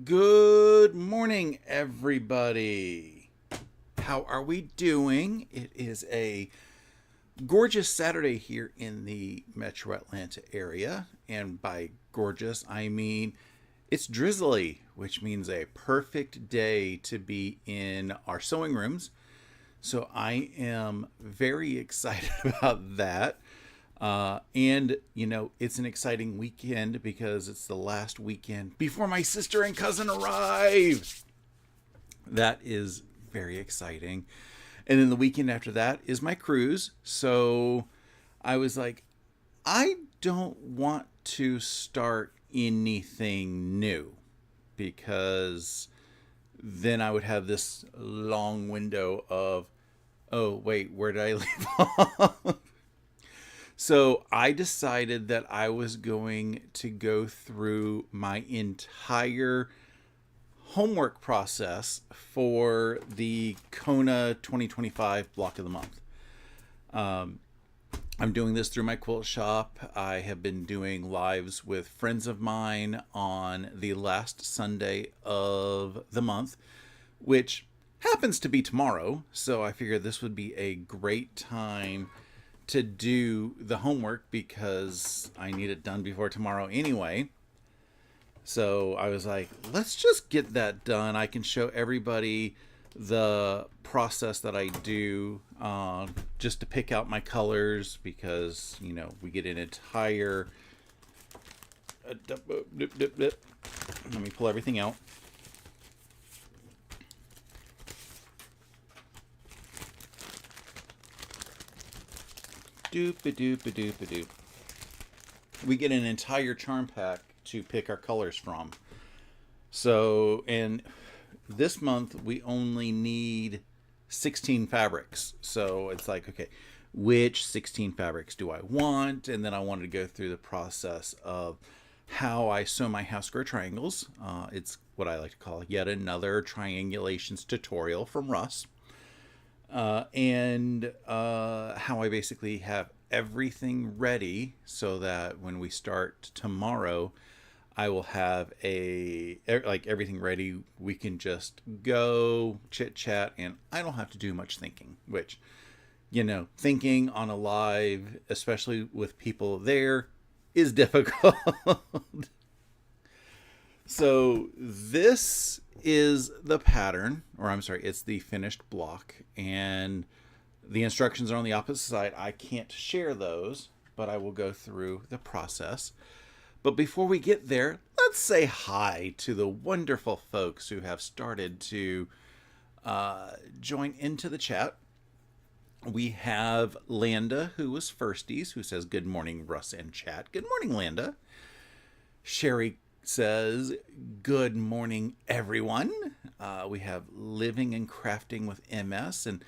Good morning, everybody. How are we doing? It is a gorgeous Saturday here in the Metro Atlanta area. And by gorgeous, I mean it's drizzly, which means a perfect day to be in our sewing rooms. So I am very excited about that. It's an exciting weekend because it's the last weekend before my sister and cousin arrive. That is very exciting. And then the weekend after that is my cruise. So I was like, I don't want to start anything new because then I would have this long window of, oh, wait, where did I leave off? So I decided that I was going to go through my entire homework process for the Kona 2025 block of the month. I'm doing this through my quilt shop. I have been doing lives with friends of mine on the last Sunday of the month, which happens to be tomorrow. So I figured this would be a great time to do the homework because I need it done before tomorrow anyway. So I was like, let's just get that done. I can show everybody the process that I do just to pick out my colors because, we get an entire... Let me pull everything out. Doop-a-doop-a-doop-a-doop. We get an entire charm pack to pick our colors from. So, and this month we only need 16 fabrics. So it's like, okay, which 16 fabrics do I want? And then I wanted to go through the process of how I sew my house square triangles. It's what I like to call yet another triangulations tutorial from Russ. And how I basically have everything ready so that when we start tomorrow, I will have everything ready. We can just go chit chat and I don't have to do much thinking, which, thinking on a live, especially with people there, is difficult. So this is the pattern, or I'm sorry, it's the finished block, and the instructions are on the opposite side. I can't share those, but I will go through the process. But before we get there, let's say hi to the wonderful folks who have started to join into the chat. We have Landa, who was firsties, who says, good morning, Russ and chat. Good morning, Landa. Sherry says, good morning, everyone. We have Living and Crafting with MS. And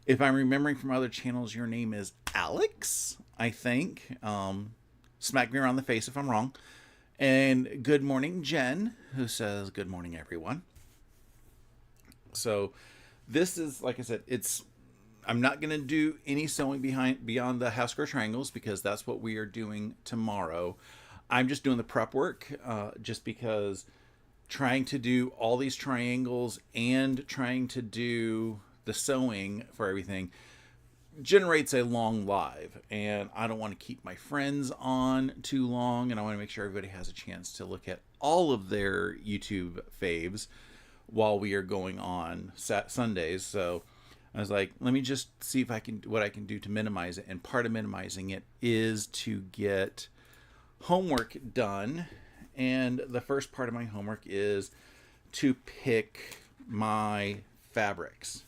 if I'm remembering from other channels, your name is Alex, I think. Smack me around the face if I'm wrong. And good morning, Jen, who says, good morning, everyone. So this is, like I said, I'm not going to do any sewing beyond the house square triangles because that's what we are doing tomorrow. I'm just doing the prep work just because trying to do all these triangles and trying to do the sewing for everything generates a long live, and I don't want to keep my friends on too long, and I want to make sure everybody has a chance to look at all of their YouTube faves while we are going on Sundays. So I was like, let me just see if what I can do to minimize it, and part of minimizing it is to get homework done. And the first part of my homework is to pick my fabrics.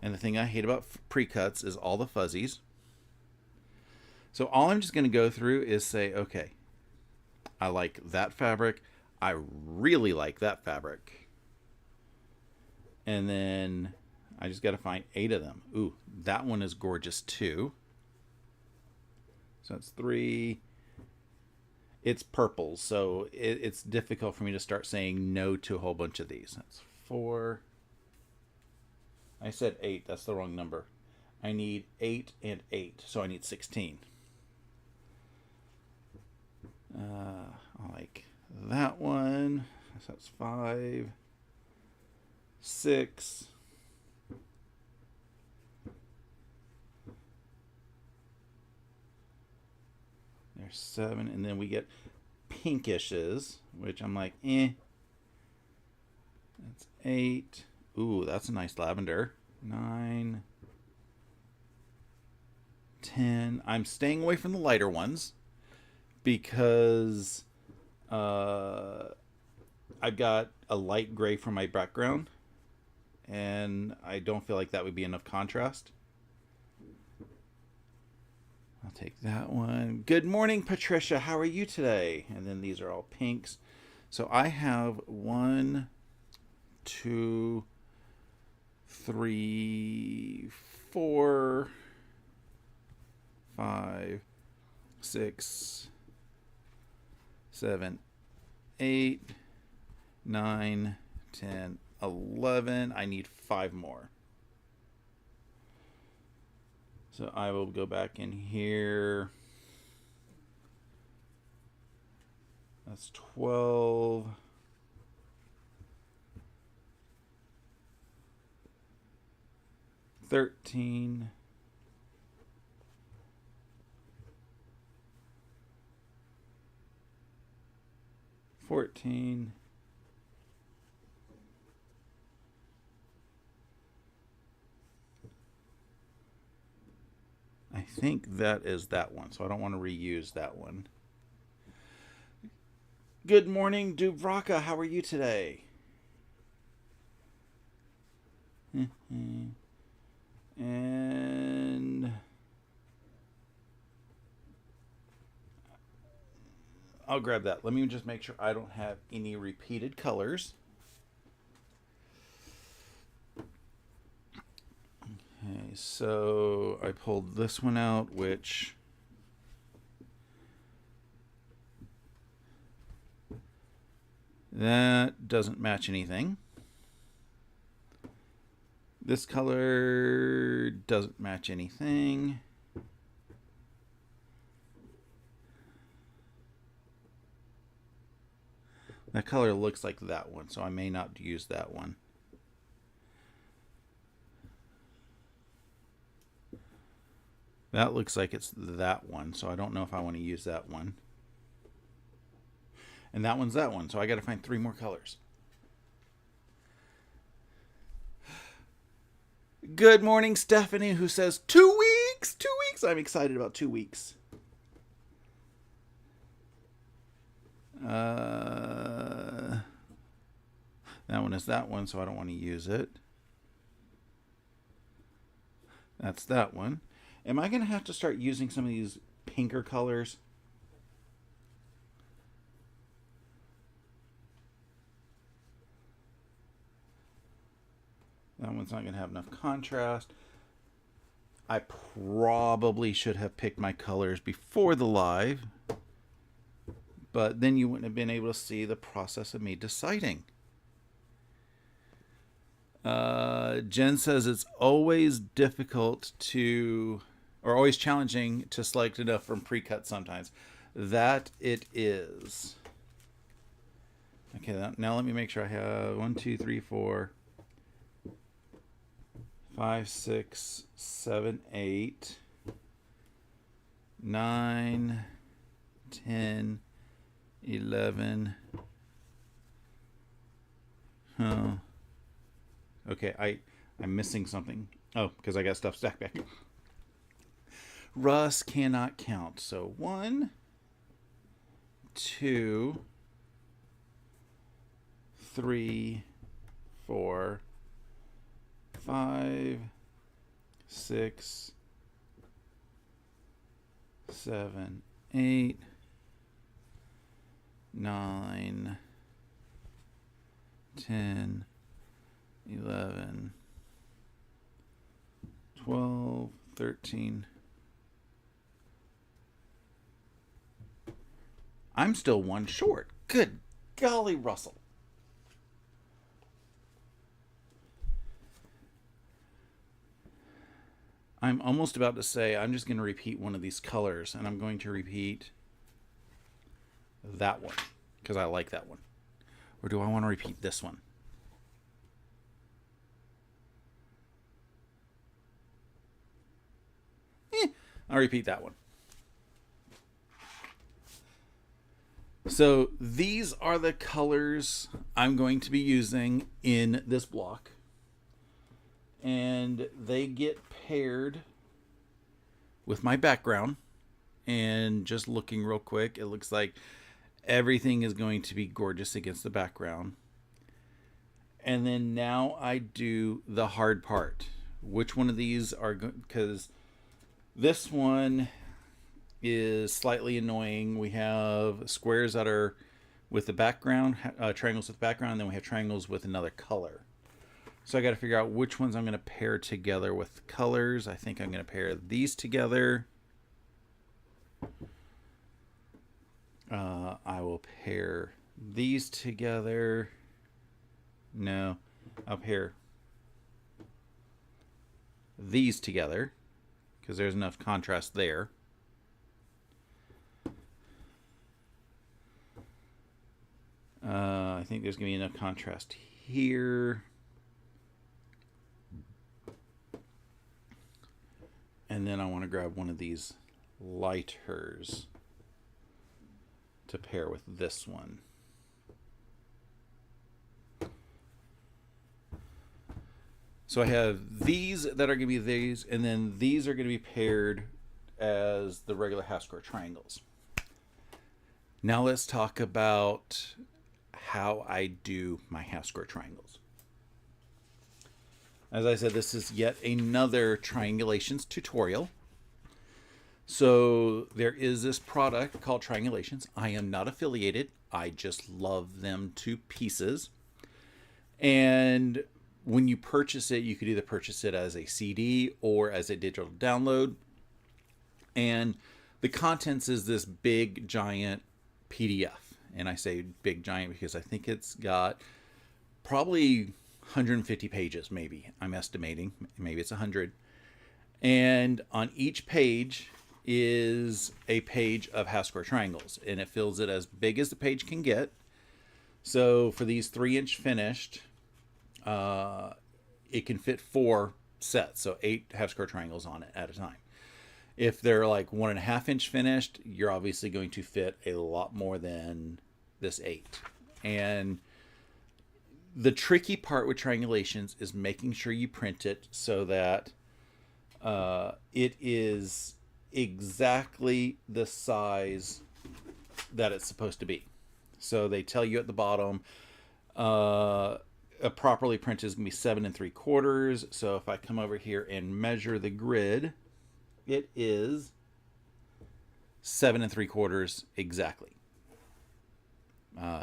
And the thing I hate about pre-cuts is all the fuzzies. So all I'm just going to go through is say, okay, I like that fabric. I really like that fabric. And then I just got to find 8 of them. Ooh, that one is gorgeous too. So that's 3. It's purple, so it's difficult for me to start saying no to a whole bunch of these. That's 4. I said 8. That's the wrong number. I need 8 and 8, so I need 16. I like that one. So that's 5, 6. There's 7, and then we get pinkishes, which I'm like, eh. That's 8. Ooh, that's a nice lavender. 9, 10. I'm staying away from the lighter ones because I've got a light gray for my background, and I don't feel like that would be enough contrast. I'll take that one. Good morning, Patricia. How are you today? And then these are all pinks. So I have 1, 2, 3, 4, 5, 6, 7, 8, 9, 10, 11. I need 5 more. So I will go back in here. That's 12. 13. 14. 'I think that is that one, so I don't want to reuse that one. Good morning, Dubraka. How are you today? And I'll grab that. Let me just make sure I don't have any repeated colors. Okay, so I pulled this one out, which that doesn't match anything. This color doesn't match anything. That color looks like that one, so I may not use that one. That looks like it's that one, so I don't know if I want to use that one. And that one's that one, so I got to find 3 more colors. Good morning, Stephanie, who says 2 weeks. 2 weeks. I'm excited about 2 weeks. That one is that one, so I don't want to use it. That's that one. Am I going to have to start using some of these pinker colors? That one's not going to have enough contrast. I probably should have picked my colors before the live, but then you wouldn't have been able to see the process of me deciding. Jen says it's always difficult to, or always challenging to select enough from pre-cut sometimes. That it is. Okay, now let me make sure I have 1, 2, 3, 4, 5, 6, 7, 8, 9, 10, 11. Oh. Okay, I'm missing something. Oh, because I got stuff stacked back. Russ cannot count. So 1, 2, 3, 4, 5, 6, 7, 8, 9, 10, 11, 12, 13. I'm still 1 short. Good golly, Russell. I'm almost about to say I'm just going to repeat one of these colors, and I'm going to repeat that one because I like that one. Or do I want to repeat this one? I'll repeat that one. So these are the colors I'm going to be using in this block. And they get paired with my background. And just looking real quick, it looks like everything is going to be gorgeous against the background. And then now I do the hard part. Which one of these are good? Because this one is slightly annoying. We have squares that are with the background, triangles with background, and then we have triangles with another color. So I got to figure out which ones I'm going to pair together with colors. I think I'm going to pair these together. I will pair these together. No, I'll pair these together because there's enough contrast there. I think there's going to be enough contrast here. And then I want to grab one of these lighters to pair with this one. So I have these that are going to be these, and then these are going to be paired as the regular half square triangles. Now let's talk about how I do my half square triangles. As I said, this is yet another Triangulations tutorial. So there is this product called Triangulations. I am not affiliated. I just love them to pieces. And when you purchase it, you could either purchase it as a CD or as a digital download. And the contents is this big giant PDF. And I say big giant because I think it's got probably 150 pages, maybe. I'm estimating. Maybe it's 100. And on each page is a page of half square triangles. And it fills it as big as the page can get. So for these 3-inch finished, it can fit 4 sets. So 8 half square triangles on it at a time. If they're like 1.5-inch finished, you're obviously going to fit a lot more than this 8. And the tricky part with Triangulations is making sure you print it so that it is exactly the size that it's supposed to be. So they tell you at the bottom, a properly printed is going to be 7 3/4. So if I come over here and measure the grid, it is 7 3/4 exactly.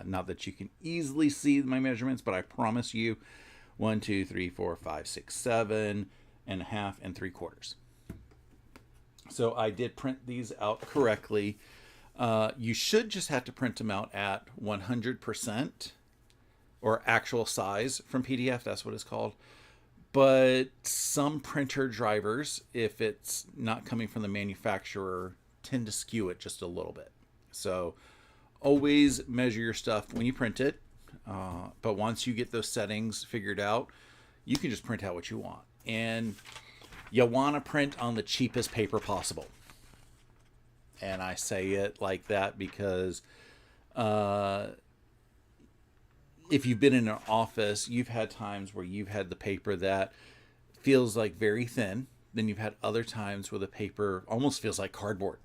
Not that you can easily see my measurements, but I promise you 1, 2, 3, 4, 5, 6, 7 1/2 and 3/4. So I did print these out correctly. You should just have to print them out at 100% or actual size from PDF. That's what it's called. But some printer drivers, if it's not coming from the manufacturer, tend to skew it just a little bit. So always measure your stuff when you print it. But once you get those settings figured out, you can just print out what you want. And you want to print on the cheapest paper possible. And I say it like that because if you've been in an office, you've had times where you've had the paper that feels like very thin. Then you've had other times where the paper almost feels like cardboard.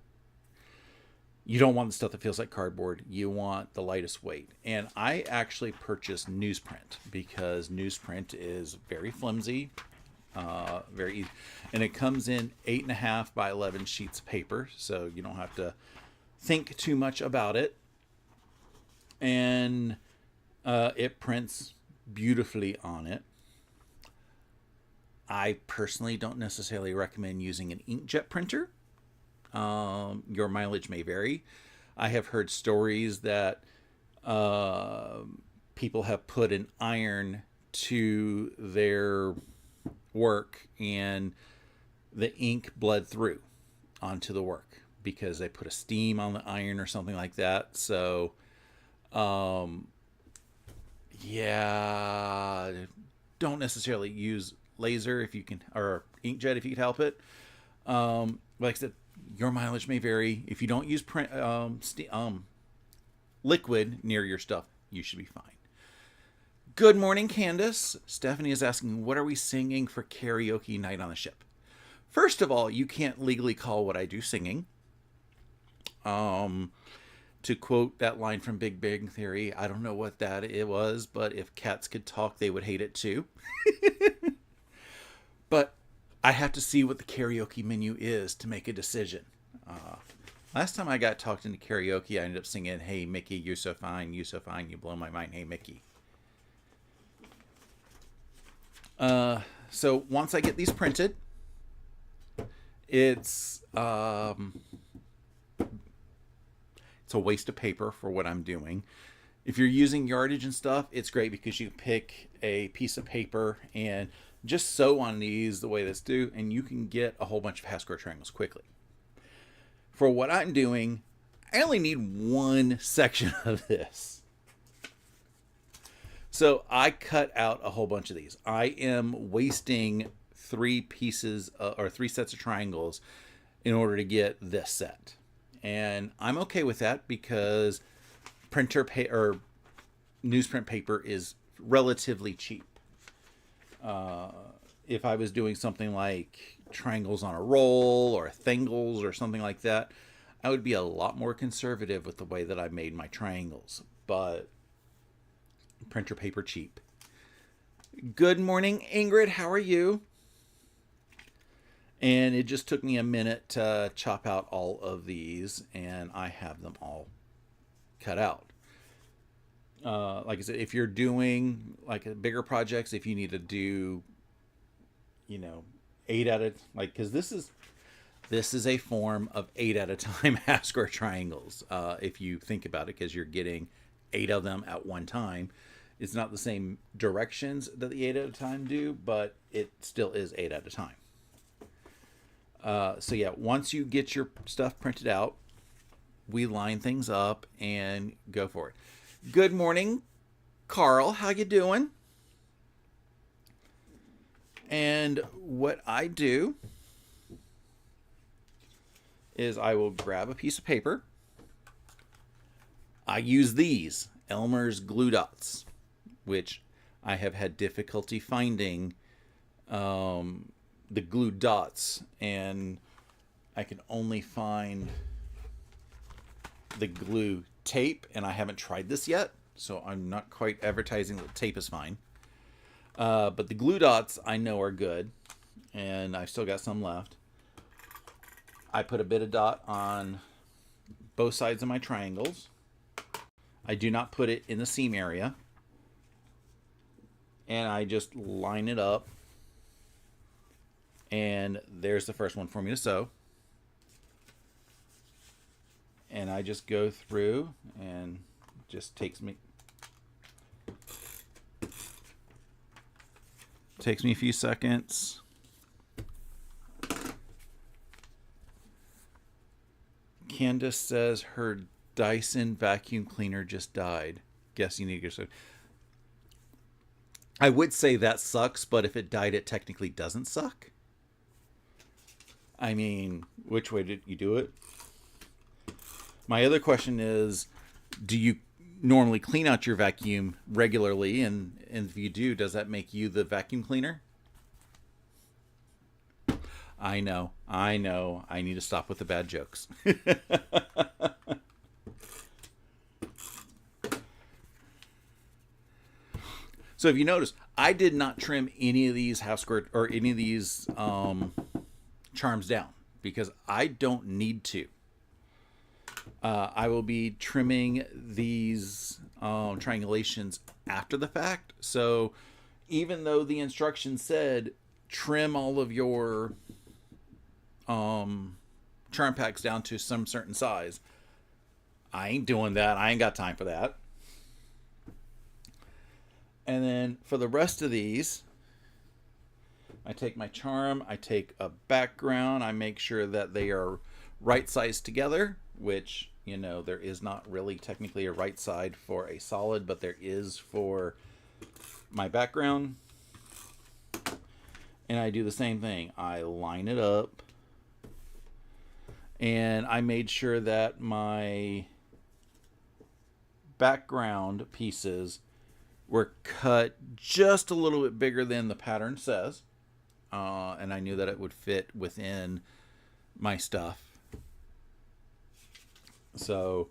You don't want the stuff that feels like cardboard. You want the lightest weight. And I actually purchased newsprint because newsprint is very flimsy, very easy. And it comes in 8.5 by 11 sheets of paper, so you don't have to think too much about it. And it prints beautifully on it. I personally don't necessarily recommend using an inkjet printer. Your mileage may vary. I have heard stories that people have put an iron to their work and the ink bled through onto the work because they put a steam on the iron or something like that. So Yeah, don't necessarily use laser if you can, or inkjet if you can help it. Like I said, your mileage may vary. If you don't use liquid near your stuff, you should be fine. Good morning, Candace. Stephanie is asking, what are we singing for karaoke night on the ship? First of all, you can't legally call what I do singing. To quote that line from Big Bang Theory, I don't know what that it was, but if cats could talk, they would hate it too. But I have to see what the karaoke menu is to make a decision. Last time I got talked into karaoke, I ended up singing, "Hey Mickey, you're so fine, you so fine, you blow my mind, hey Mickey." So once I get these printed, it's a waste of paper for what I'm doing. If you're using yardage and stuff, it's great because you pick a piece of paper and just sew on these the way this do, and you can get a whole bunch of half square triangles quickly. For what I'm doing, I only need one section of this. So I cut out a whole bunch of these. I am wasting three sets of triangles in order to get this set. And I'm okay with that because newsprint paper is relatively cheap. If I was doing something like triangles on a roll or thingles or something like that, I would be a lot more conservative with the way that I made my triangles. But printer paper cheap. Good morning, Ingrid. How are you? And it just took me a minute to chop out all of these, and I have them all cut out. Like I said, if you're doing like bigger projects, if you need to do, 8 at a, like, because this is a form of 8 at a time half square triangles. If you think about it, because you're getting 8 of them at one time. It's not the same directions that the 8 at a time do, but it still is 8 at a time. So yeah, once you get your stuff printed out, we line things up and go for it. Good morning, Carl. How you doing? And what I do is I will grab a piece of paper. I use these Elmer's glue dots, which I have had difficulty finding the glue dots, and I can only find the glue tape, and I haven't tried this yet, so I'm not quite advertising that tape is fine. But the glue dots I know are good, and I've still got some left. I put a bit of dot on both sides of my triangles. I do not put it in the seam area. And I just line it up. And there's the first one for me to sew. And I just go through, and just takes me a few seconds. Candace says her Dyson vacuum cleaner just died. Guess you need to go. I would say that sucks, but if it died, it technically doesn't suck. I mean, which way did you do it? My other question is, do you normally clean out your vacuum regularly? And if you do, does that make you the vacuum cleaner? I know. I need to stop with the bad jokes. So if you notice, I did not trim any of these half square or any of these charms down because I don't need to. I will be trimming these triangulations after the fact. So even though the instructions said trim all of your charm packs down to some certain size, I ain't doing that. I ain't got time for that. And then for the rest of these, I take my charm, I take a background, I make sure that they are right sized together, which, You know, there is not really technically a right side for a solid, but there is for my background. And I do the same thing. I line it up. And I made sure that my background pieces were cut just a little bit bigger than the pattern says. And I knew that it would fit within my stuff. So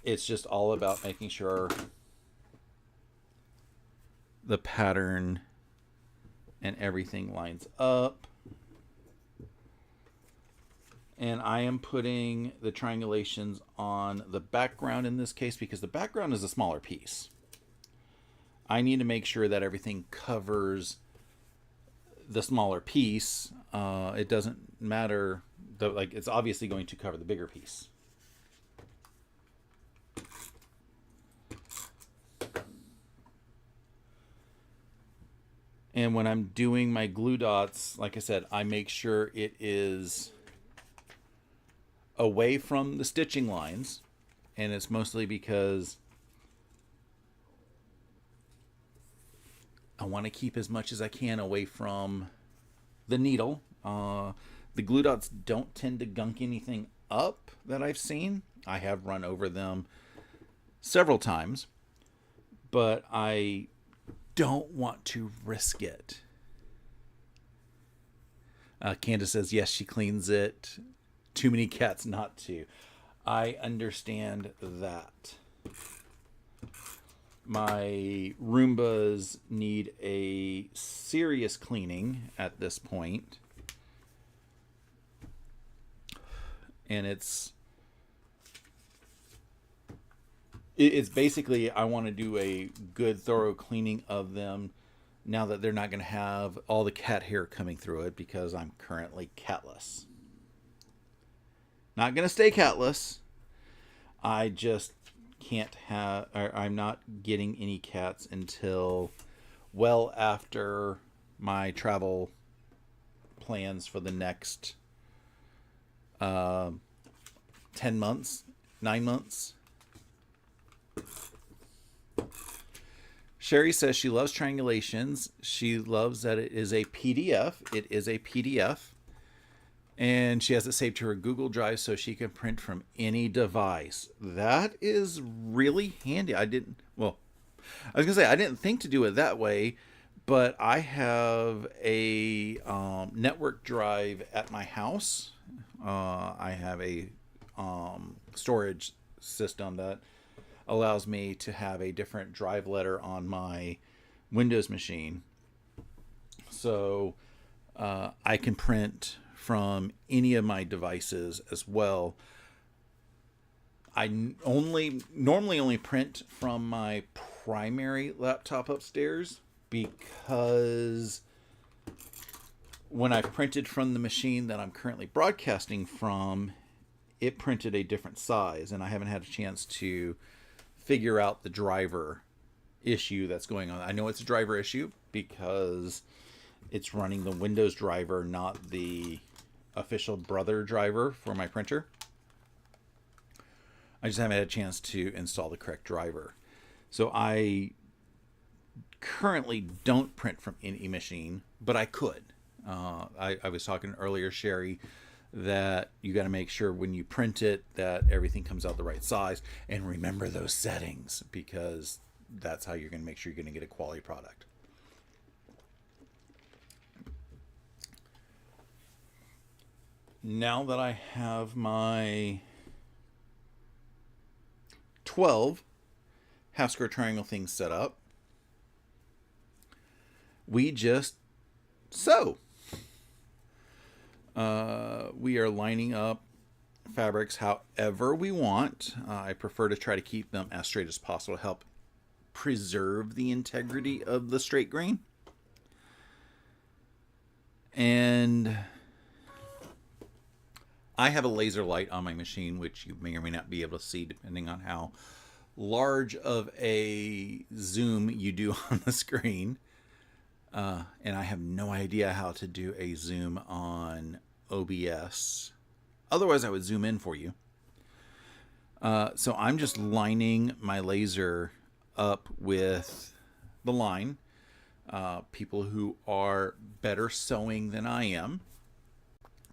it's just all about making sure the pattern and everything lines up. And I am putting the triangulations on the background in this case because the background is a smaller piece. I need to make sure that everything covers the smaller piece. It doesn't matter, like it's obviously going to cover the bigger piece. And when I'm doing my glue dots, like I said, I make sure it is away from the stitching lines. And it's mostly because I want to keep as much as I can away from the needle. The glue dots don't tend to gunk anything up that I've seen. I have run over them several times, but I don't want to risk it. Candace says, yes, she cleans it. Too many cats not to. I understand that. My Roombas need a serious cleaning at this point. And it's basically, I want to do a good thorough cleaning of them now that they're not going to have all the cat hair coming through it because I'm currently catless. Not going to stay catless. I just can't have, or I'm not getting any cats until well after my travel plans for the next 10 months, 9 months. Sherry says she loves Triangulations. She loves that it is a PDF. It is a PDF. And she has it saved to her Google Drive so she can print from any device. That is really handy. I was going to say, I didn't think to do it that way, but I have a network drive at my house. I have a storage system that allows me to have a different drive letter on my Windows machine. So I can print from any of my devices as well. I normally only print from my primary laptop upstairs because when I've printed from the machine that I'm currently broadcasting from, it printed a different size, and I haven't had a chance to figure out the driver issue that's going on. I know it's a driver issue because it's running the Windows driver, not the official brother driver for my printer. I just haven't had a chance to install the correct driver. So I currently don't print from any machine, but I could. I was talking earlier, Sherry, that you got to make sure when you print it that everything comes out the right size, and remember those settings because that's how you're going to make sure you're going to get a quality product. Now that I have my 12 half square triangle things set up, we just sew. We are lining up fabrics however we want. I prefer to try to keep them as straight as possible to help preserve the integrity of the straight grain. And I have a laser light on my machine, which you may or may not be able to see depending on how large of a zoom you do on the screen. And I have no idea how to do a zoom on OBS. Otherwise, I would zoom in for you. So I'm just lining my laser up with the line. People who are better sewing than I am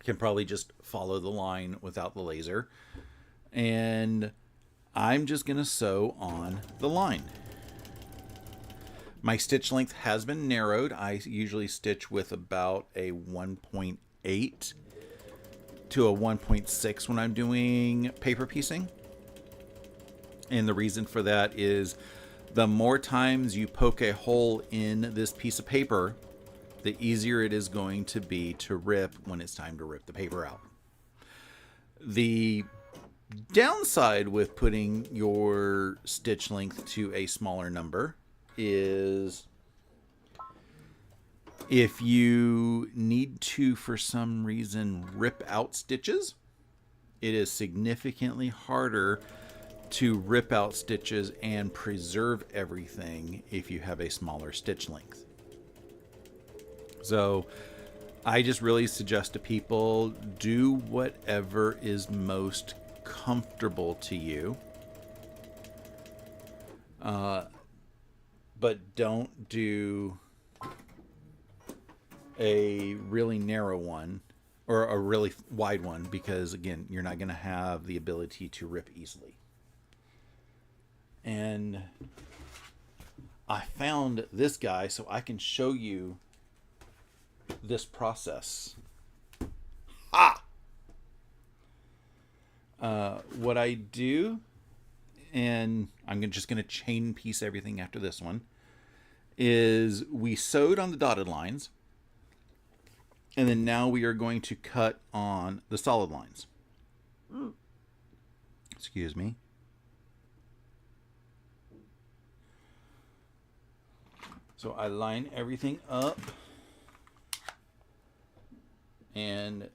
can probably just follow the line without the laser. And I'm just going to sew on the line. My stitch length has been narrowed. I usually stitch with about a 1.8 to a 1.6 when I'm doing paper piecing. And the reason for that is the more times you poke a hole in this piece of paper, the easier it is going to be to rip when it's time to rip the paper out. The downside with putting your stitch length to a smaller number is if you need to, for some reason, rip out stitches, it is significantly harder to rip out stitches and preserve everything if you have a smaller stitch length. So I just really suggest to people, do whatever is most comfortable to you. But don't do a really narrow one or a really wide one, because again, you're not going to have the ability to rip easily. And I found this guy so I can show you this process. What I do, and I'm just going to chain piece everything after this one, is we sewed on the dotted lines, and then now we are going to cut on the solid lines. Excuse me. So I line everything up, and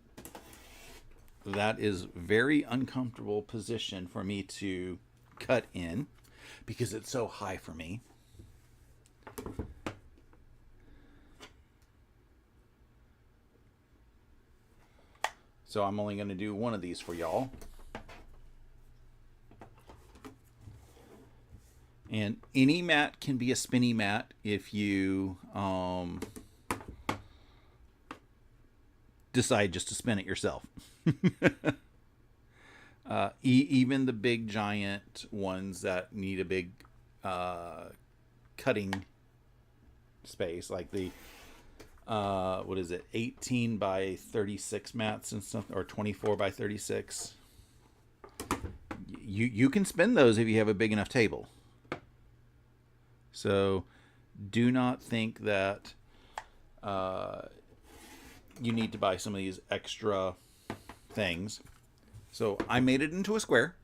that is very uncomfortable position for me to cut in because it's so high for me. So I'm only going to do one of these for y'all. And any mat can be a spinny mat if you decide just to spin it yourself. Even the big giant ones that need a big cutting space, like the what is it, 18 by 36 mats and stuff, or 24 by 36. You can spin those if you have a big enough table. So do not think that you need to buy some of these extra things. So I made it into a square.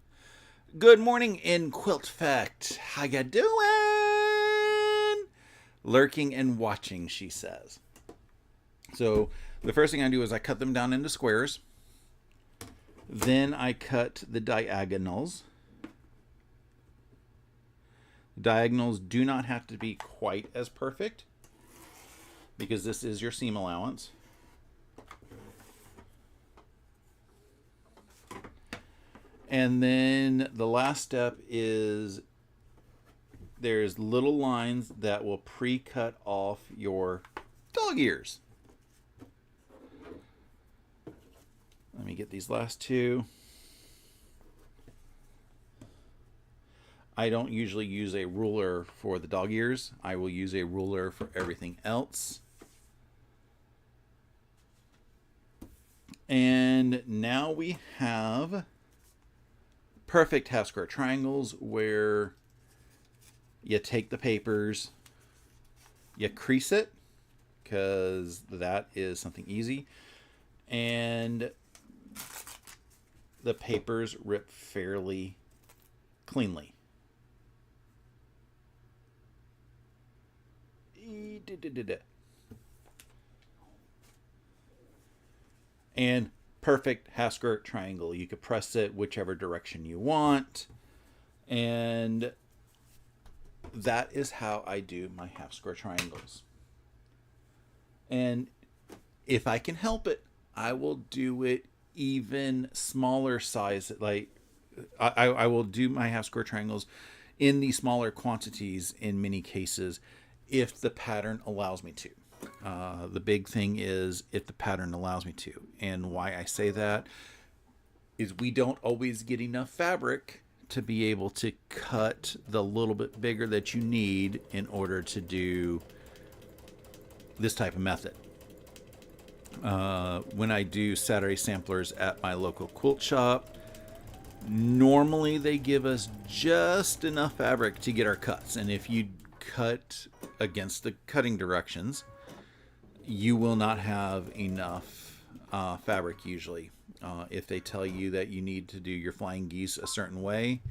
Good morning in Quilt Fact. How ya doing? Lurking and watching, she says. So the first thing I do is I cut them down into squares. Then I cut the diagonals. Diagonals do not have to be quite as perfect because this is your seam allowance. And then the last step is there's little lines that will pre-cut off your dog ears. Let me get these last two. I don't usually use a ruler for the dog ears. I will use a ruler for everything else. And now we have perfect half square triangles where you take the papers, you crease it, because that is something easy, and the papers rip fairly cleanly. And perfect half square triangle. You could press it whichever direction you want. And that is how I do my half square triangles. And if I can help it, I will do it even smaller size. Like I will do my half square triangles in the smaller quantities in many cases if the pattern allows me to. The big thing is if the pattern allows me to. And why I say that is we don't always get enough fabric to be able to cut the little bit bigger that you need in order to do this type of method. When I do Saturday samplers at my local quilt shop, normally they give us just enough fabric to get our cuts. And if you cut against the cutting directions, you will not have enough fabric usually. If they tell you that you need to do your flying geese a certain way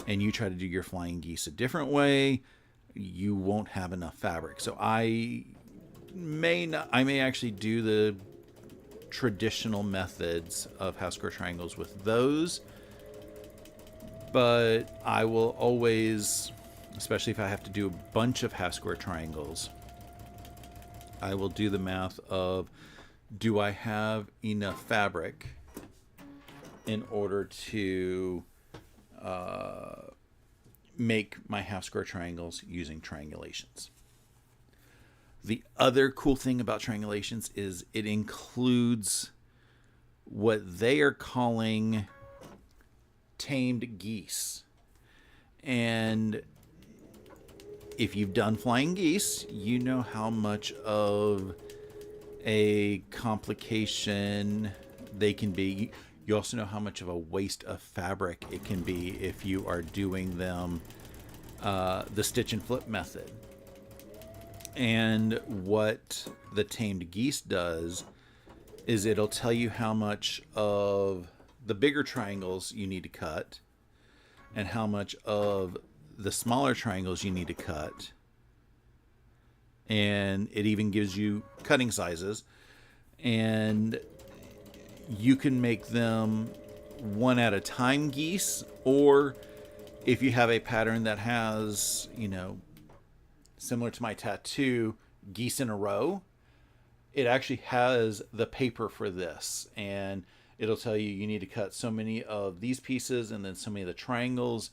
and you try to do your flying geese a different way, you won't have enough fabric. So I may actually do the traditional methods of half square triangles with those, but I will always, especially if I have to do a bunch of half square triangles, I will do the math of, do I have enough fabric in order to make my half square triangles using triangulations. The other cool thing about triangulations is it includes what they are calling tamed geese. And if you've done flying geese, you know how much of a complication they can be. You also know how much of a waste of fabric it can be if you are doing them the stitch and flip method. And what the tamed geese does is it'll tell you how much of the bigger triangles you need to cut and how much of the smaller triangles you need to cut. And it even gives you cutting sizes. And you can make them one at a time geese, or if you have a pattern that has, similar to my tattoo, geese in a row, it actually has the paper for this, and it'll tell you you need to cut so many of these pieces and then so many of the triangles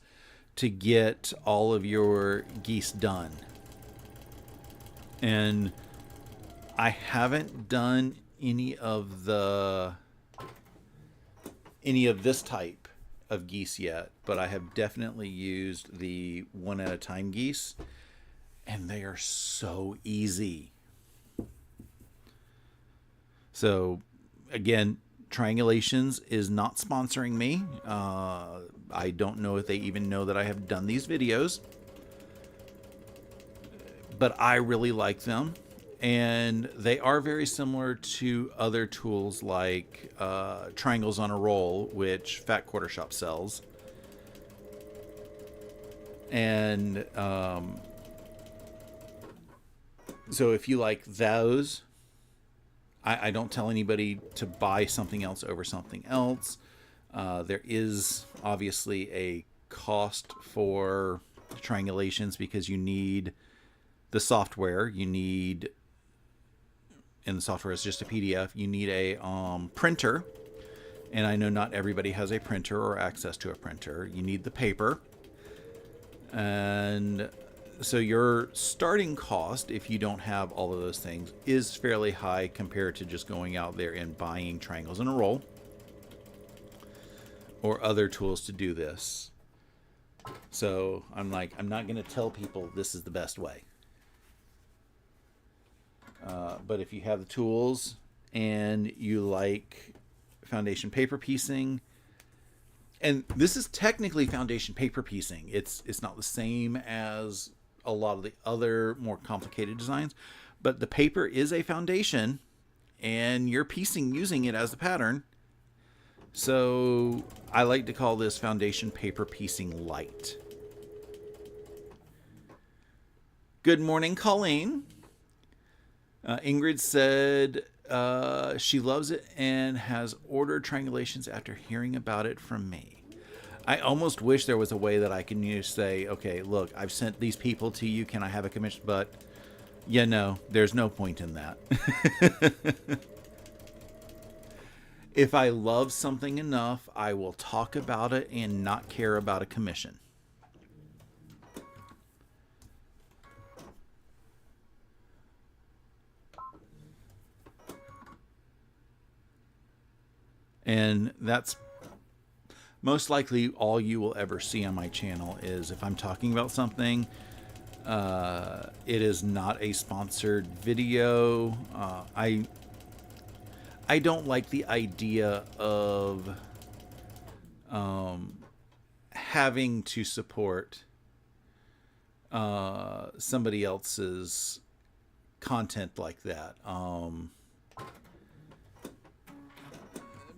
to get all of your geese done. And I haven't done any of this type of geese yet, but I have definitely used the one at a time geese, and they are so easy. So again, Triangulations is not sponsoring me. I don't know if they even know that I have done these videos, but I really like them. And they are very similar to other tools like Triangles on a Roll, which Fat Quarter Shop sells. And so if you like those, I don't tell anybody to buy something else over something else. There is obviously a cost for Triangulations because you need the software. And the software is just a PDF. You need a printer, and I know not everybody has a printer or access to a printer. You need the paper, and so your starting cost, if you don't have all of those things, is fairly high compared to just going out there and buying Triangles in a Roll or other tools to do this. So I'm not going to tell people this is the best way. But if you have the tools and you like foundation paper piecing, and this is technically foundation paper piecing, it's not the same as a lot of the other more complicated designs, but the paper is a foundation and you're piecing using it as the pattern. So I like to call this foundation paper piecing light. Good morning, Colleen. Ingrid said she loves it and has ordered Triangulations after hearing about it from me. I almost wish there was a way that I can say, okay, look, I've sent these people to you. Can I have a commission? But no, there's no point in that. If I love something enough, I will talk about it and not care about a commission. And that's most likely all you will ever see on my channel is if I'm talking about something, it is not a sponsored video. I don't like the idea of having to support somebody else's content like that.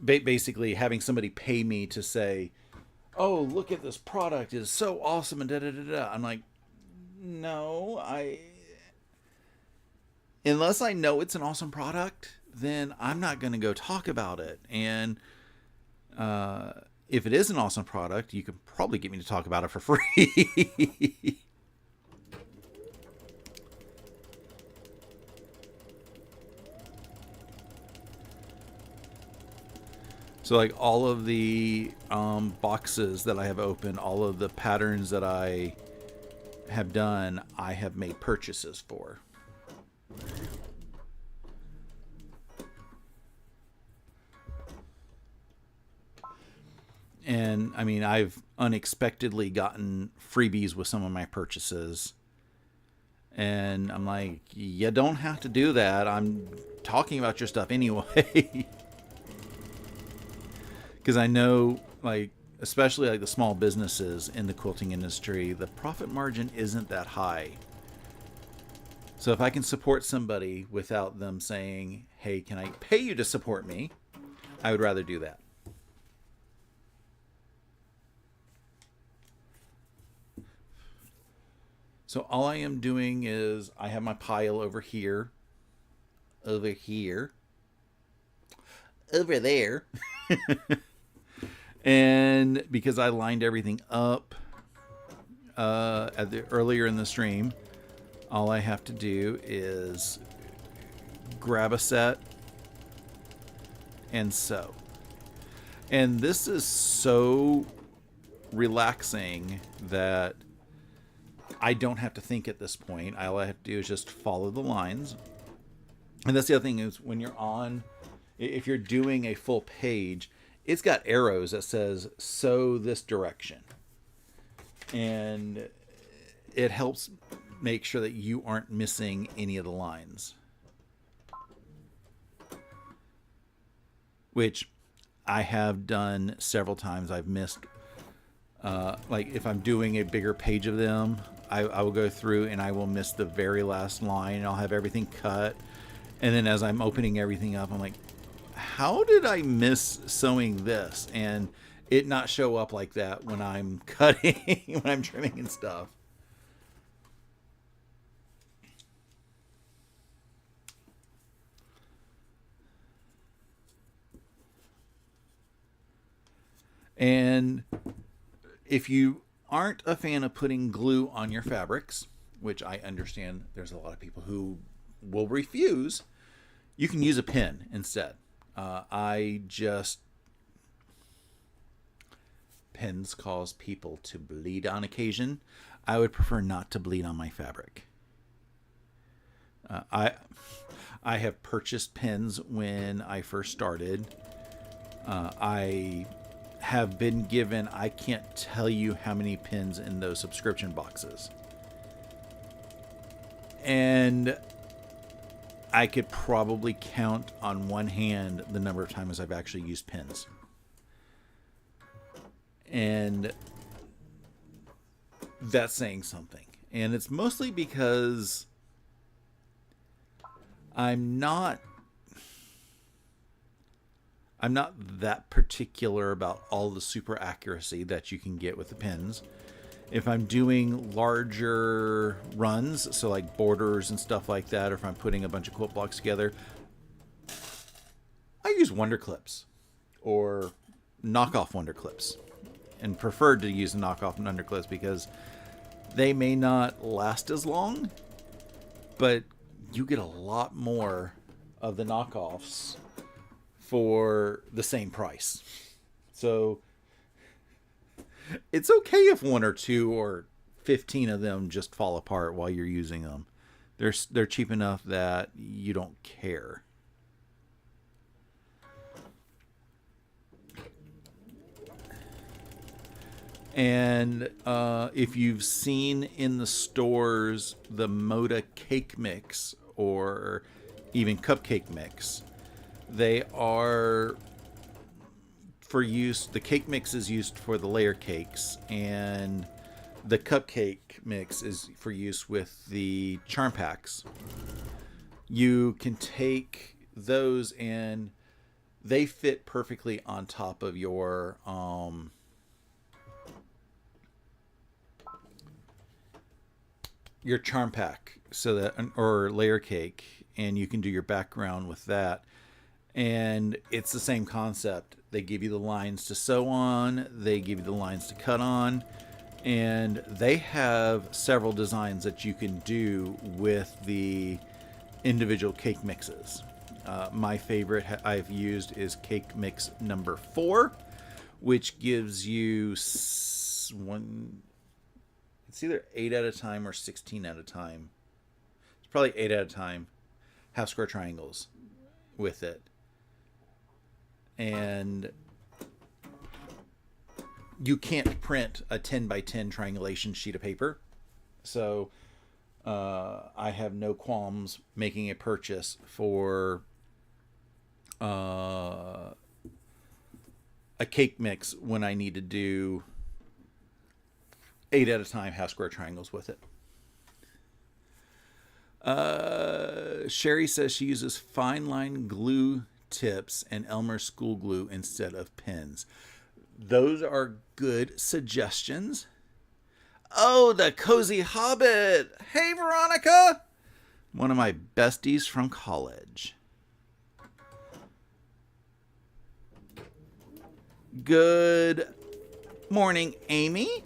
Basically having somebody pay me to say, oh, look at this product is so awesome and da da da da. I'm like, no, unless I know it's an awesome product, then I'm not going to go talk about it. And if it is an awesome product, you could probably get me to talk about it for free. So like all of the boxes that I have open, all of the patterns that I have done, I have made purchases for. And I mean, I've unexpectedly gotten freebies with some of my purchases. And I'm like, you don't have to do that. I'm talking about your stuff anyway. Because I know, like, especially like the small businesses in the quilting industry, the profit margin isn't that high. So if I can support somebody without them saying, hey, can I pay you to support me? I would rather do that. So all I am doing is I have my pile over here, over there. And because I lined everything up earlier in the stream, all I have to do is grab a set and sew. And this is so relaxing that I don't have to think at this point. All I have to do is just follow the lines. And that's the other thing is when you're on, if you're doing a full page, it's got arrows that says sew this direction. And it helps make sure that you aren't missing any of the lines. Which I have done several times. I've missed, like if I'm doing a bigger page of them, I will go through and I will miss the very last line and I'll have everything cut. And then as I'm opening everything up, I'm like, how did I miss sewing this? And it not show up like that when I'm cutting, when I'm trimming and stuff. And if you aren't a fan of putting glue on your fabrics, which I understand there's a lot of people who will refuse, you can use a pin instead. Pins cause people to bleed on occasion. I would prefer not to bleed on my fabric. I have purchased pins when I first started. I have been given, I can't tell you how many pins in those subscription boxes. And I could probably count on one hand the number of times I've actually used pins. And that's saying something. And it's mostly because I'm not that particular about all the super accuracy that you can get with the pins. If I'm doing larger runs, so like borders and stuff like that, or if I'm putting a bunch of quilt blocks together, I use Wonder Clips or knockoff Wonder Clips, and preferred to use the knockoff Wonder Clips because they may not last as long, but you get a lot more of the knockoffs for the same price. So it's okay if one or two or 15 of them just fall apart while you're using them. They're cheap enough that you don't care. And if you've seen in the stores the Moda cake mix or even cupcake mix, they are for use. The cake mix is used for the layer cakes, and the cupcake mix is for use with the charm packs. You can take those and they fit perfectly on top of your charm pack, so that, or layer cake, and you can do your background with that. And it's the same concept. They give you the lines to sew on, they give you the lines to cut on, and they have several designs that you can do with the individual cake mixes. My favorite I've used is cake mix number 4, which gives you one. It's either 8 at a time or 16 at a time. It's probably 8 at a time. Half square triangles with it. And you can't print a 10 by 10 triangulation sheet of paper. So I have no qualms making a purchase for a cake mix when I need to do 8 at a time half square triangles with it. Sherry says she uses fine line glue tips and Elmer's school glue instead of pins. Those are good suggestions. Oh, the Cozy Hobbit. Hey, Veronica. One of my besties from college. Good morning, Amy.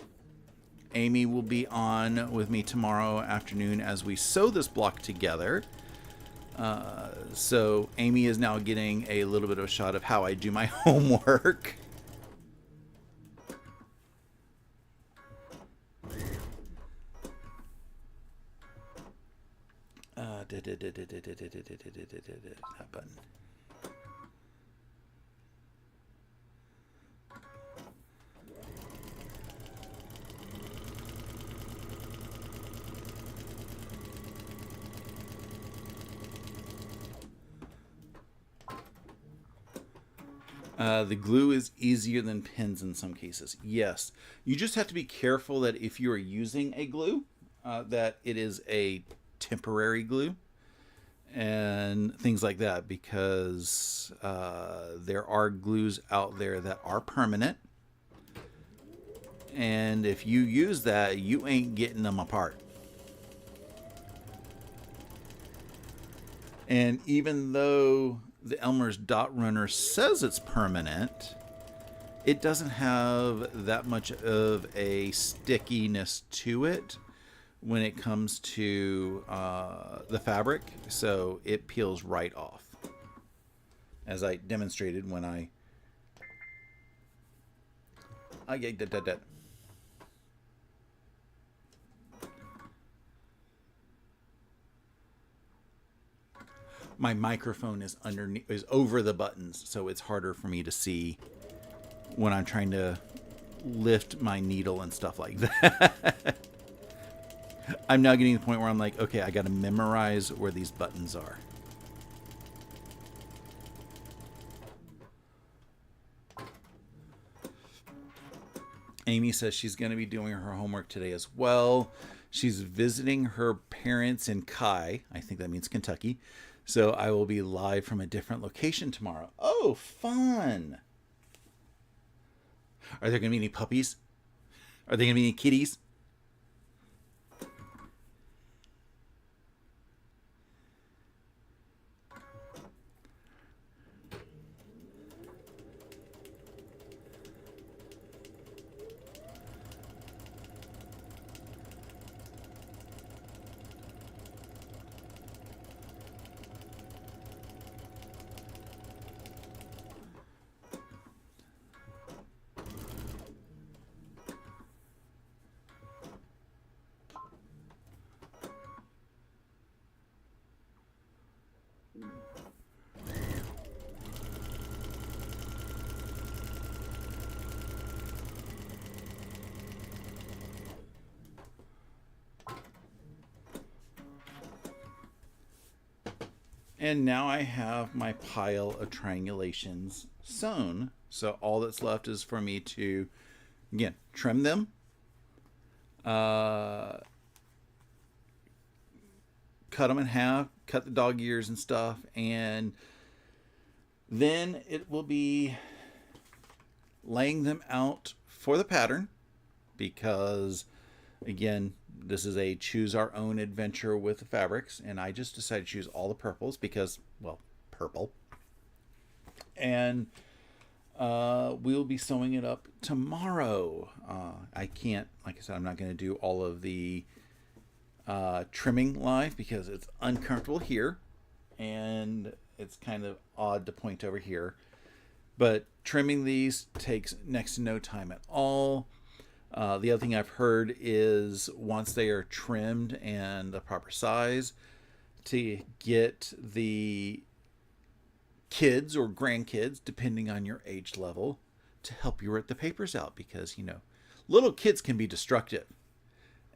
Amy will be on with me tomorrow afternoon as we sew this block together. So Amy is now getting a little bit of a shot of how I do my homework. That button. The glue is easier than pins in some cases. Yes. You just have to be careful that if you are using a glue, that it is a temporary glue and things like that, because there are glues out there that are permanent. And if you use that, you ain't getting them apart. And even though the Elmer's Dot Runner says it's permanent, it doesn't have that much of a stickiness to it when it comes to the fabric, so it peels right off, as I demonstrated when I did that. My microphone is over the buttons, so it's harder for me to see when I'm trying to lift my needle and stuff like that. I'm now getting to the point where I'm like, okay, I got to memorize where these buttons are. Amy says she's going to be doing her homework today as well. She's visiting her parents in Kai. I think that means Kentucky. So I will be live from a different location tomorrow. Oh, fun. Are there going to be any puppies? Are there going to be any kitties? And now I have my pile of triangulations sewn. So all that's left is for me to, again, trim them, uh, cut them in half, cut the dog ears and stuff, and then it will be laying them out for the pattern because, again, this is a choose our own adventure with the fabrics, and I just decided to choose all the purples because, well, purple. And we'll be sewing it up tomorrow. I can't, like I said, I'm not going to do all of the trimming live because it's uncomfortable here and it's kind of odd to point over here. But trimming these takes next to no time at all. The other thing I've heard is once they are trimmed and the proper size, to get the kids or grandkids, depending on your age level, to help you rip the papers out because, you know, little kids can be destructive.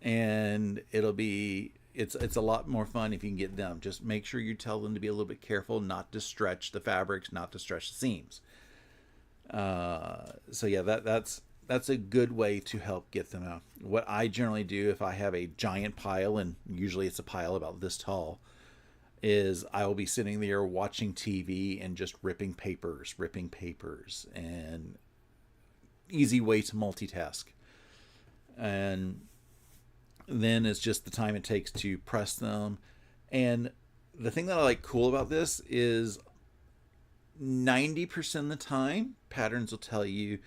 And it's a lot more fun if you can get them. Just make sure you tell them to be a little bit careful, not to stretch the fabrics, not to stretch the seams. So yeah, that's a good way to help get them out. What I generally do if I have a giant pile, and usually it's a pile about this tall, is I will be sitting there watching TV and just ripping papers, and easy way to multitask. And then it's just the time it takes to press them. And the thing that I like cool about this is 90% of the time, patterns will tell you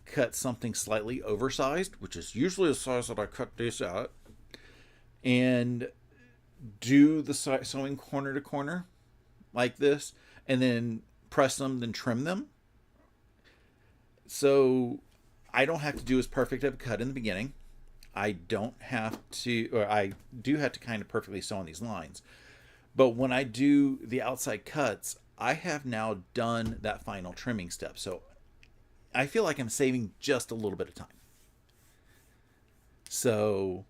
cut something slightly oversized, which is usually the size that I cut this out, and do the sewing corner to corner like this, and then press them, then trim them. So I don't have to do as perfect of a cut in the beginning. I don't have to, or I do have to kind of perfectly sew on these lines. But when I do the outside cuts, I have now done that final trimming step. So I feel like I'm saving just a little bit of time. So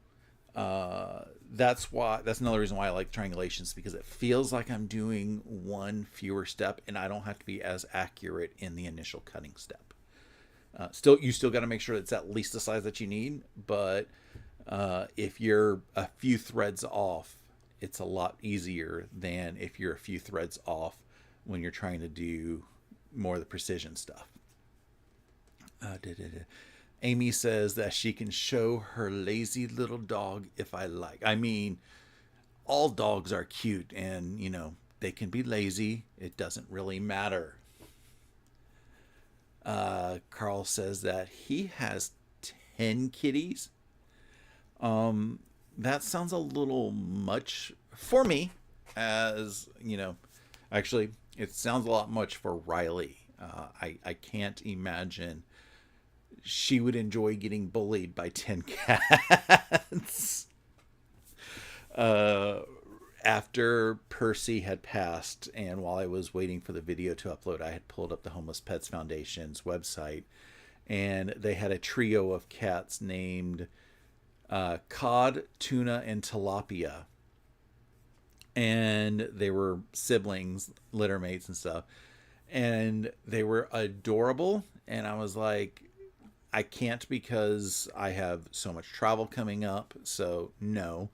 that's another reason why I like triangulations, because it feels like I'm doing one fewer step and I don't have to be as accurate in the initial cutting step. You still got to make sure it's at least the size that you need, but if you're a few threads off, it's a lot easier than if you're a few threads off when you're trying to do more of the precision stuff. Amy says that she can show her lazy little dog if I like. I mean, all dogs are cute and, you know, they can be lazy. It doesn't really matter. Carl says that he has 10 kitties. That sounds a little much for me, as you know. Actually, it sounds a lot much for Riley. I can't imagine she would enjoy getting bullied by 10 cats. After Percy had passed, and while I was waiting for the video to upload, I had pulled up the Homeless Pets Foundation's website, and they had a trio of cats named Cod, Tuna, and Tilapia. And they were siblings, litter mates and stuff. And they were adorable. And I was like, I can't because I have so much travel coming up. So no.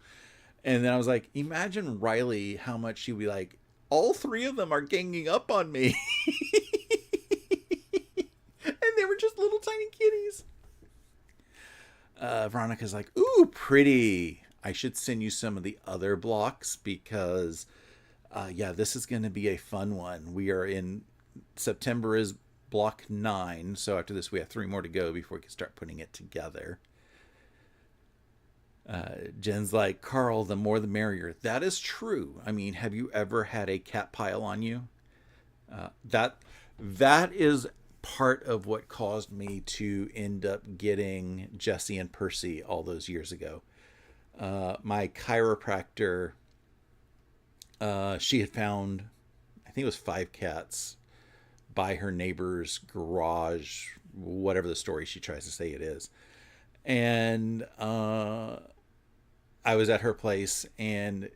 And then I was like, imagine Riley, how much she'd be like, all three of them are ganging up on me. And they were just little tiny kitties. Veronica's like, ooh, pretty. I should send you some of the other blocks because, yeah, this is going to be a fun one. We are in, September is block 9. So after this, we have 3 more to go before we can start putting it together. Jen's like, Carl, the more the merrier. That is true. I mean, have you ever had a cat pile on you? That is part of what caused me to end up getting Jessie and Percy all those years ago. My chiropractor, she had found, I think it was 5 cats by her neighbor's garage, whatever the story she tries to say it is. And I was at her place, and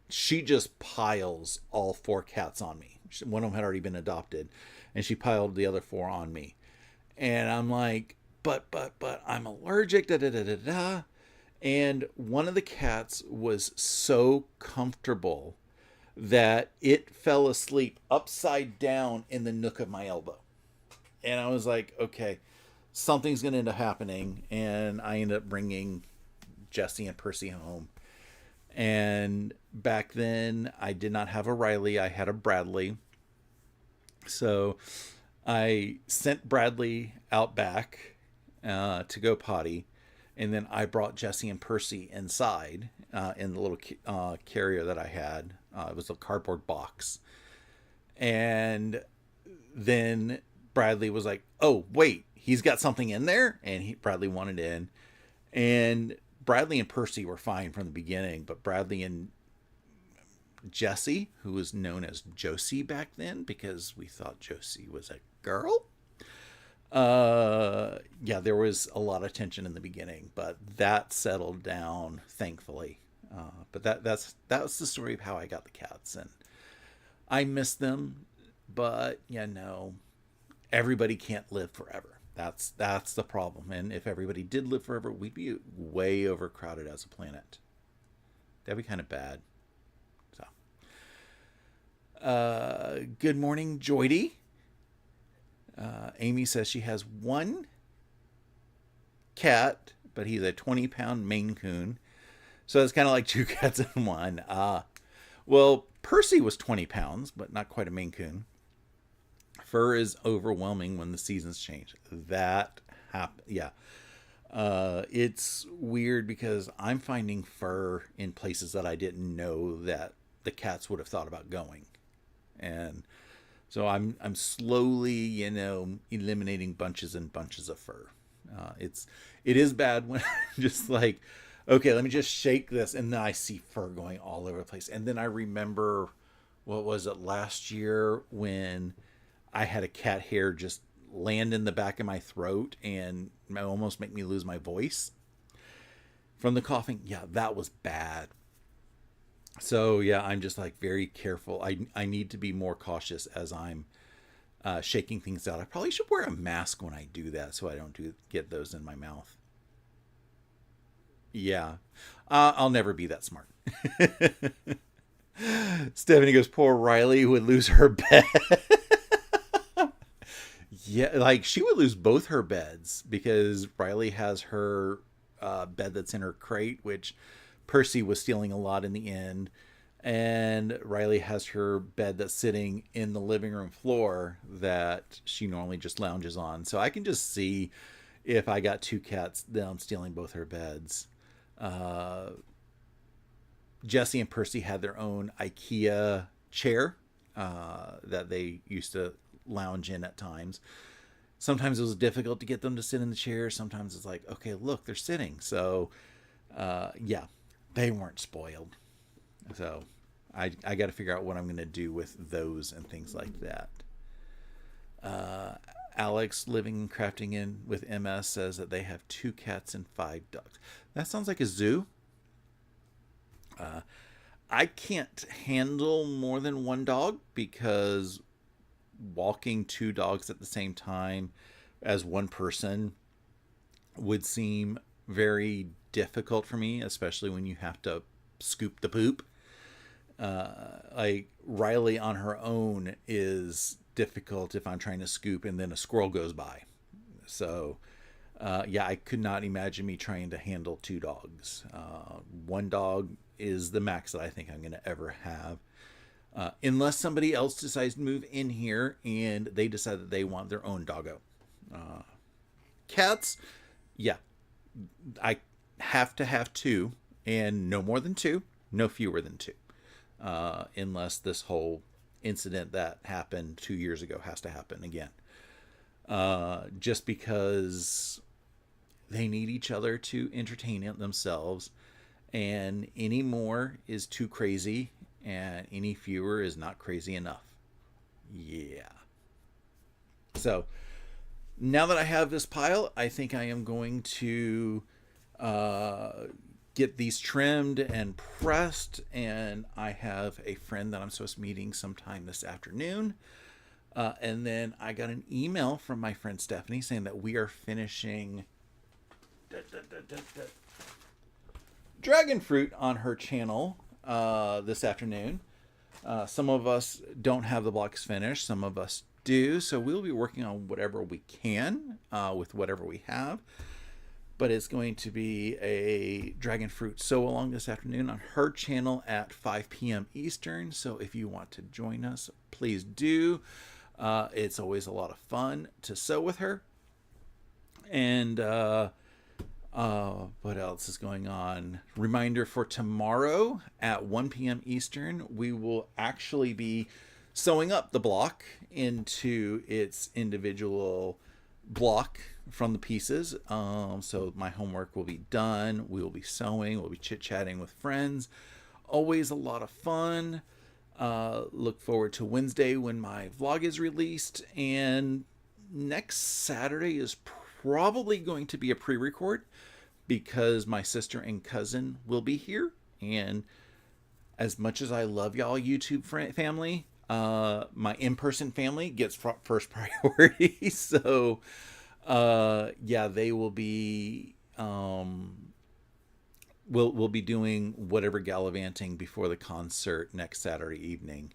she just piles all 4 cats on me. One of them had already been adopted, and she piled the other 4 on me. And I'm like, but I'm allergic, da da da da da. And one of the cats was so comfortable that it fell asleep upside down in the nook of my elbow. And I was like, okay, something's going to end up happening. And I ended up bringing Jesse and Percy home. And back then, I did not have a Riley, I had a Bradley. So I sent Bradley out back to go potty. And then I brought Jesse and Percy inside in the little carrier that I had. It was a cardboard box. And then Bradley was like, oh, wait, he's got something in there? And Bradley wanted in. And Bradley and Percy were fine from the beginning, but Bradley and Jesse, who was known as Josie back then because we thought Josie was a girl. Yeah, there was a lot of tension in the beginning, but that settled down, thankfully. But that was the story of how I got the cats, and I miss them, but everybody can't live forever. That's the problem. And if everybody did live forever, we'd be way overcrowded as a planet. That'd be kind of bad. So, good morning, Joydy. Amy says she has 1 cat, but he's a 20-pound Maine Coon. So it's kind of like 2 cats in one. Well, Percy was 20 pounds, but not quite a Maine Coon. Fur is overwhelming when the seasons change. That happens. Yeah. It's weird because I'm finding fur in places that I didn't know that the cats would have thought about going. And so I'm slowly, eliminating bunches and bunches of fur. It is bad when I'm just like, okay, let me just shake this, and then I see fur going all over the place. And then I remember, what was it, last year when I had a cat hair just land in the back of my throat and almost make me lose my voice from the coughing. Yeah, that was bad. So yeah, I'm just like very careful. I need to be more cautious as I'm shaking things out. I probably should wear a mask when I do that so I don't get those in my mouth. Yeah, I'll never be that smart. Stephanie goes, poor Riley would lose her bed. Yeah, like she would lose both her beds because Riley has her bed that's in her crate, which Percy was stealing a lot in the end. And Riley has her bed that's sitting in the living room floor that she normally just lounges on. So I can just see if I got 2 cats, them stealing both her beds. Jesse and Percy had their own IKEA chair that they used to lounge in at times. Sometimes it was difficult to get them to sit in the chair. Sometimes it's like, okay, look, they're sitting. So, yeah, they weren't spoiled. So I got to figure out what I'm going to do with those and things like that. Alex, living and crafting in with MS, says that they have 2 cats and 5 dogs. That sounds like a zoo. I can't handle more than 1 dog because walking 2 dogs at the same time as one person would seem very difficult for me, especially when you have to scoop the poop. Like Riley on her own is difficult if I'm trying to scoop and then a squirrel goes by. So yeah, I could not imagine me trying to handle 2 dogs. 1 dog is the max that I think I'm going to ever have. Unless somebody else decides to move in here and they decide that they want their own doggo. Cats, yeah, I have to have 2 and no more than 2, no fewer than 2. Unless this whole incident that happened 2 years ago has to happen again. Just because they need each other to entertain themselves, and any more is too crazy, and any fewer is not crazy enough. Yeah. So now that I have this pile, I think I am going to get these trimmed and pressed, and I have a friend that I'm supposed to be meeting sometime this afternoon. And then I got an email from my friend Stephanie saying that we are finishing dragon fruit on her channel this afternoon. Some of us don't have the blocks finished, some of us do, so we'll be working on whatever we can with whatever we have. But it's going to be a dragon fruit sew along this afternoon on her channel at 5 p.m. Eastern. So if you want to join us, please do. It's always a lot of fun to sew with her. And what else is going on? Reminder for tomorrow at 1 p.m. Eastern, we will actually be sewing up the block into its individual block from the pieces. So my homework will be done. We will be sewing. We'll be chit-chatting with friends. Always a lot of fun. Look forward to Wednesday when my vlog is released. And next Saturday is probably going to be a pre-record because my sister and cousin will be here. And as much as I love y'all YouTube family, my in-person family gets first priority. So yeah, they will be we'll be doing whatever gallivanting before the concert next Saturday evening.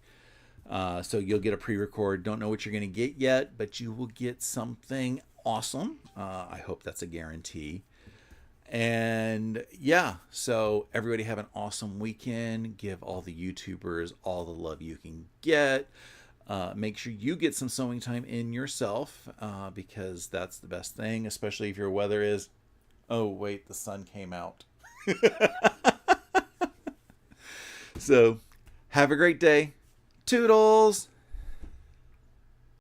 So you'll get a pre-record. Don't know what you're going to get yet, but you will get something awesome. I hope that's a guarantee. And yeah, so everybody have an awesome weekend. Give all the YouTubers all the love you can get. Make sure you get some sewing time in yourself because that's the best thing, especially if your weather is, oh wait, the sun came out. So have a great day. Toodles!